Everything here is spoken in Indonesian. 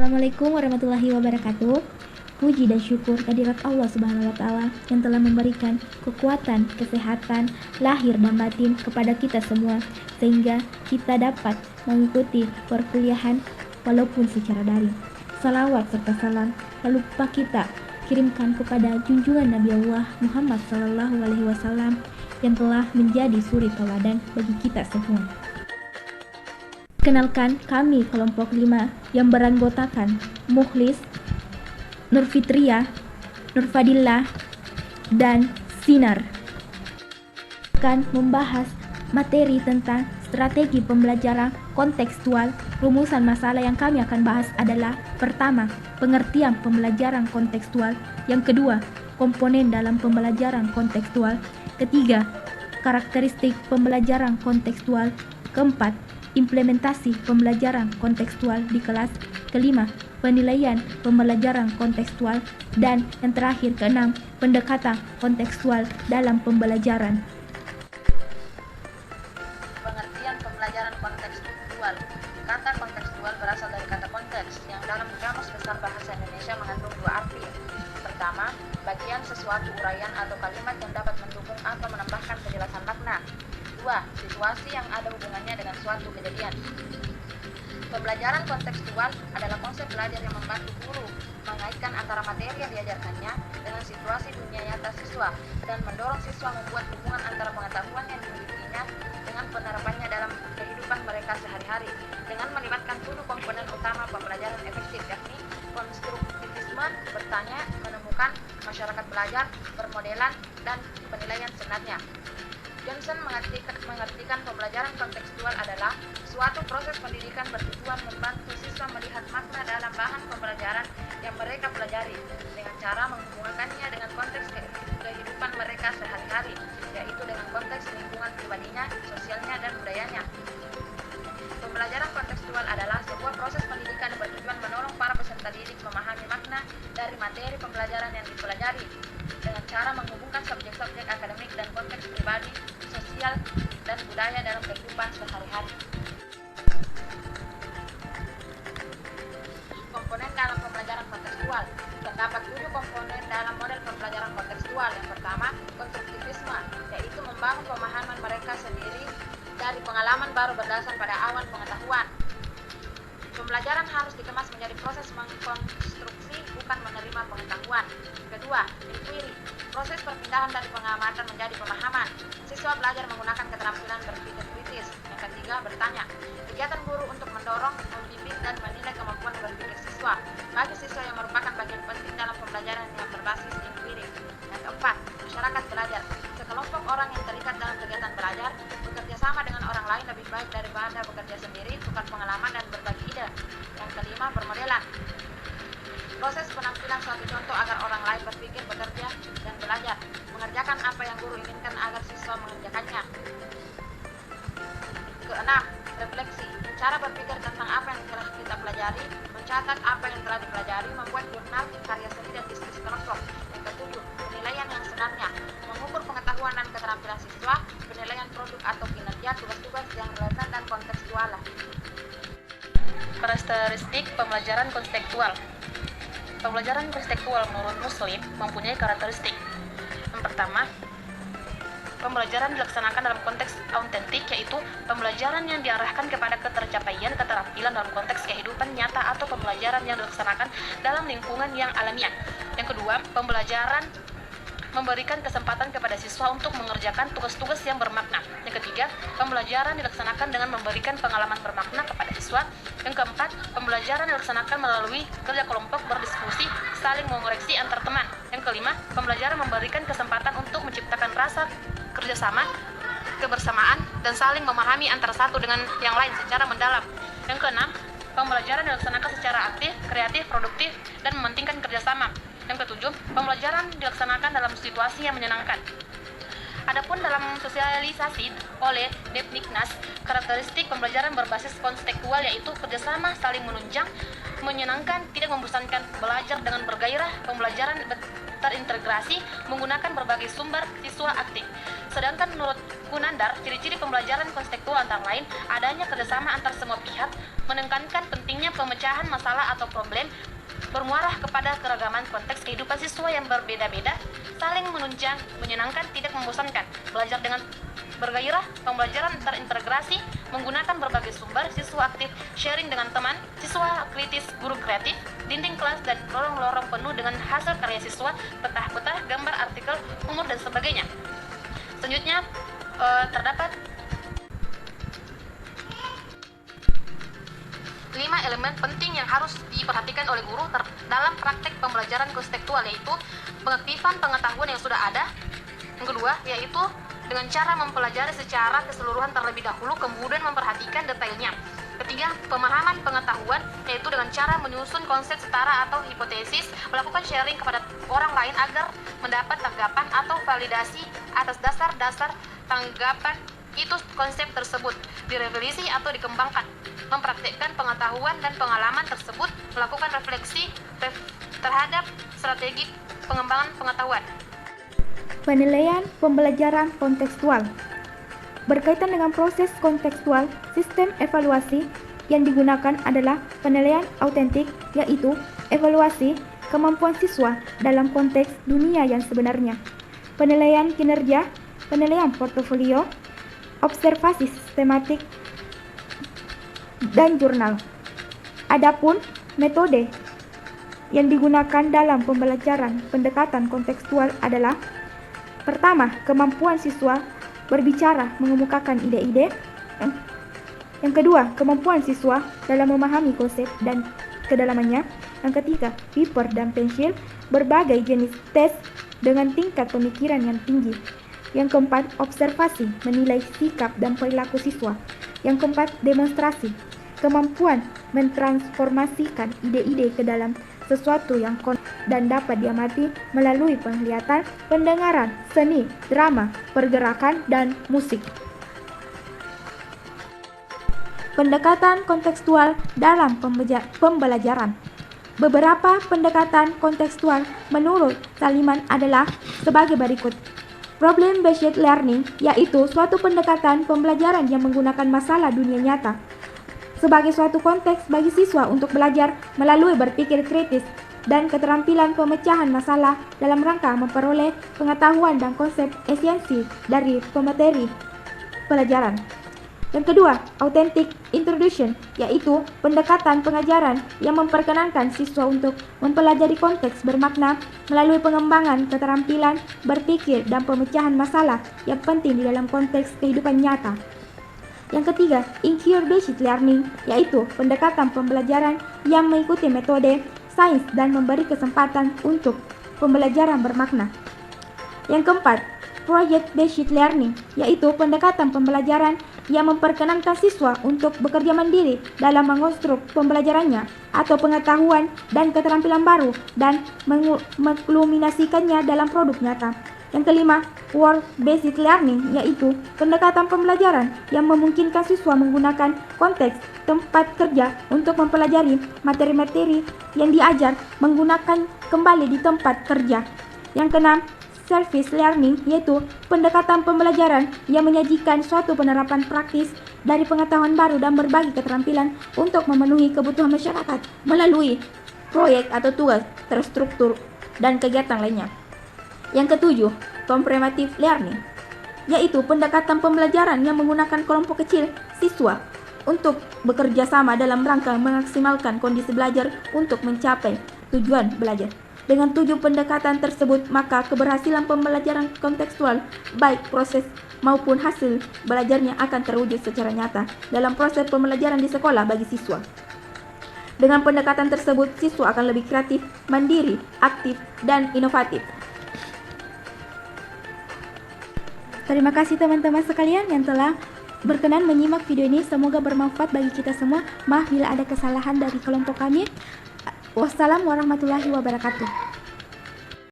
Assalamualaikum warahmatullahi wabarakatuh. Puji dan syukur kehadirat Allah Subhanahu wa taala yang telah memberikan kekuatan, kesehatan, lahir dan batin kepada kita semua sehingga kita dapat mengikuti perkuliahan walaupun secara daring. Salawat serta salam tak lupa kita kirimkan kepada junjungan Nabi Allah Muhammad SAW yang telah menjadi suri teladan bagi kita semua. Kenalkan, kami kelompok 5 yang beranggotakan Mukhlis, Nurfitria, Nurfadillah, dan Sinar akan membahas materi tentang strategi pembelajaran kontekstual. Rumusan masalah yang kami akan bahas adalah: pertama, pengertian pembelajaran kontekstual; yang kedua, komponen dalam pembelajaran kontekstual; ketiga, karakteristik pembelajaran kontekstual; keempat, implementasi pembelajaran kontekstual di kelas; kelima, penilaian pembelajaran kontekstual; dan yang terakhir, keenam, pendekatan kontekstual dalam pembelajaran. Pengertian pembelajaran kontekstual. Kata kontekstual berasal dari kata konteks yang dalam Kamus Besar Bahasa Indonesia mengandung dua arti. Pertama, bagian sesuatu uraian atau kalimat yang dapat mendukung atau menambahkan penjelasan makna. Dua, situasi yang ada hubungannya dengan suatu kejadian. Pembelajaran kontekstual adalah konsep belajar yang membantu guru mengaitkan antara materi yang diajarkannya dengan situasi dunia nyata siswa dan mendorong siswa membuat hubungan antara pengetahuan yang dimilikinya dengan penerapannya dalam kehidupan mereka sehari-hari dengan melibatkan 7 komponen utama pembelajaran efektif, yakni konstruktivisme, bertanya, menemukan, masyarakat belajar, permodelan, dan penilaian sebenarnya. Johnson mengartikan pembelajaran kontekstual adalah suatu proses pendidikan bertujuan membantu siswa melihat makna dalam bahan pembelajaran yang mereka pelajari dengan cara menghubungkannya dengan konteks kehidupan mereka sehari-hari, yaitu dengan konteks lingkungan pribadinya, sosialnya, dan budayanya. Pembelajaran kontekstual adalah sebuah proses pendidikan yang bertujuan menolong para peserta didik memahami makna dari materi pembelajaran yang dipelajari dengan cara menghubungkan subjek-subjek akademik dan konteks pribadi, sosial, dan budaya dalam kehidupan sehari-hari. Komponen dalam pembelajaran kontekstual. Terdapat 7 komponen dalam model pembelajaran kontekstual. Yang pertama, konstruktivisme, yaitu membangun pemahaman mereka sendiri dari pengalaman baru berdasar pada awal pengetahuan. Pembelajaran harus dikemas menjadi proses mengkonstruksi, bukan menerima pengetahuan. Kedua, inquiry, proses perpindahan dari pengamatan menjadi pemahaman. Siswa belajar menggunakan keterampilan berpikir kritis. Yang ketiga, bertanya, kegiatan guru untuk mendorong, membimbing, dan menilai kemampuan berpikir siswa bagi siswa yang merupakan bagian penting dalam pembelajaran yang berbasis inquiry. Yang keempat, masyarakat belajar, sekelompok orang yang terlibat dalam kegiatan belajar bekerja sama dengan orang lain lebih baik daripada bekerja sendiri, tukar pengalaman, dan berbagi ide. Yang kelima, permodelan, proses penampilan suatu contoh agar orang lain berpikir, bekerja, dan belajar mengerjakan apa yang guru inginkan agar siswa mengerjakannya. Keenam, refleksi, cara berpikir tentang apa yang telah kita pelajari, mencatat apa yang telah dipelajari, membuat jurnal, karya seni, dan diskusi kelompok. Yang ketujuh, penilaian yang sebenarnya, mengukur pengetahuan dan keterampilan siswa, penilaian produk atau kinerja, tugas-tugas yang relevan dan kontekstual. Karakteristik pembelajaran kontekstual. Pembelajaran kontekstual menurut Muslim mempunyai karakteristik. Yang pertama, pembelajaran dilaksanakan dalam konteks autentik, yaitu pembelajaran yang diarahkan kepada ketercapaian keterampilan dalam konteks kehidupan nyata atau pembelajaran yang dilaksanakan dalam lingkungan yang alamiah. Yang kedua, pembelajaran memberikan kesempatan kepada siswa untuk mengerjakan tugas-tugas yang bermakna. Yang ketiga, pembelajaran dilaksanakan dengan memberikan pengalaman bermakna kepada siswa. Yang keempat, pembelajaran dilaksanakan melalui kerja kelompok, berdiskusi, saling mengoreksi antar teman. Yang kelima, pembelajaran memberikan kesempatan untuk menciptakan rasa kerjasama, kebersamaan, dan saling memahami antara satu dengan yang lain secara mendalam. Yang keenam, pembelajaran dilaksanakan secara aktif, kreatif, produktif, dan mementingkan kerjasama. Yang ketujuh, pembelajaran dilaksanakan dalam situasi yang menyenangkan. Adapun dalam sosialisasi oleh Debniknas, karakteristik pembelajaran berbasis kontekstual yaitu kerjasama, saling menunjang, menyenangkan, tidak membosankan, belajar dengan bergairah, pembelajaran terintegrasi menggunakan berbagai sumber siswa aktif. Sedangkan menurut Gunandar, ciri-ciri pembelajaran konstekstual antara lain adanya kerjasama antar semua pihak, menekankan pentingnya pemecahan masalah atau problem, bermuara kepada keragaman konteks kehidupan siswa yang berbeda-beda, saling menunjang, menyenangkan, tidak membosankan, belajar dengan bergairah, pembelajaran terintegrasi, menggunakan berbagai sumber, siswa aktif, sharing dengan teman, siswa kritis, guru kreatif, dinding kelas dan lorong-lorong penuh dengan hasil karya siswa, petah-petah, gambar, artikel, humor, dan sebagainya. Selanjutnya, terdapat 5 elemen penting yang harus diperhatikan oleh guru dalam praktek pembelajaran konstekstual, yaitu pengaktifan pengetahuan yang sudah ada. Yang kedua, yaitu dengan cara mempelajari secara keseluruhan terlebih dahulu, kemudian memperhatikan detailnya. Ketiga, pemahaman pengetahuan, yaitu dengan cara menyusun konsep setara atau hipotesis, melakukan sharing kepada orang lain agar mendapat tanggapan atau validasi atas dasar-dasar tanggapan itu konsep tersebut, direvisi atau dikembangkan, mempraktikkan pengetahuan dan pengalaman tersebut, melakukan refleksi terhadap strategi pengembangan pengetahuan. Penilaian pembelajaran kontekstual. Berkaitan dengan proses kontekstual, sistem evaluasi yang digunakan adalah penilaian autentik, yaitu evaluasi kemampuan siswa dalam konteks dunia yang sebenarnya, penilaian kinerja, penilaian portofolio, observasi sistematik, dan jurnal. Adapun metode yang digunakan dalam pembelajaran pendekatan kontekstual adalah: pertama, kemampuan siswa berbicara mengemukakan ide-ide. Yang kedua, kemampuan siswa dalam memahami konsep dan kedalamannya. Yang ketiga, paper dan pensil, berbagai jenis tes dengan tingkat pemikiran yang tinggi. Yang keempat, observasi, menilai sikap dan perilaku siswa. Yang keempat, demonstrasi, kemampuan mentransformasikan ide-ide ke dalam sesuatu yang dan dapat diamati melalui penglihatan, pendengaran, seni, drama, pergerakan, dan musik. Pendekatan kontekstual dalam pembelajaran. Beberapa pendekatan kontekstual menurut Saliman adalah sebagai berikut. Problem-based learning, yaitu suatu pendekatan pembelajaran yang menggunakan masalah dunia nyata sebagai suatu konteks bagi siswa untuk belajar melalui berpikir kritis dan keterampilan pemecahan masalah dalam rangka memperoleh pengetahuan dan konsep esensi dari pemateri pelajaran. Yang kedua, authentic introduction, yaitu pendekatan pengajaran yang memperkenankan siswa untuk mempelajari konteks bermakna melalui pengembangan keterampilan berpikir dan pemecahan masalah yang penting di dalam konteks kehidupan nyata. Yang ketiga, inquiry-based learning, yaitu pendekatan pembelajaran yang mengikuti metode sains dan memberi kesempatan untuk pembelajaran bermakna. Yang keempat, project-based learning, yaitu pendekatan pembelajaran yang memperkenankan siswa untuk bekerja mandiri dalam mengonstruk pembelajarannya atau pengetahuan dan keterampilan baru dan mengkulminasikannya dalam produk nyata. Yang kelima, work-based learning, yaitu pendekatan pembelajaran yang memungkinkan siswa menggunakan konteks tempat kerja untuk mempelajari materi-materi yang diajar menggunakan kembali di tempat kerja. Yang keenam, service learning, yaitu pendekatan pembelajaran yang menyajikan suatu penerapan praktis dari pengetahuan baru dan berbagi keterampilan untuk memenuhi kebutuhan masyarakat melalui proyek atau tugas terstruktur dan kegiatan lainnya. Yang ketujuh, comprehensive learning, yaitu pendekatan pembelajaran yang menggunakan kelompok kecil siswa untuk bekerja sama dalam rangka memaksimalkan kondisi belajar untuk mencapai tujuan belajar. Dengan 7 pendekatan tersebut, maka keberhasilan pembelajaran kontekstual, baik proses maupun hasil belajarnya, akan terwujud secara nyata dalam proses pembelajaran di sekolah bagi siswa. Dengan pendekatan tersebut, siswa akan lebih kreatif, mandiri, aktif, dan inovatif. Terima kasih teman-teman sekalian yang telah berkenan menyimak video ini. Semoga bermanfaat bagi kita semua. Maaf bila ada kesalahan dari kelompok kami. Wassalamualaikum warahmatullahi wabarakatuh.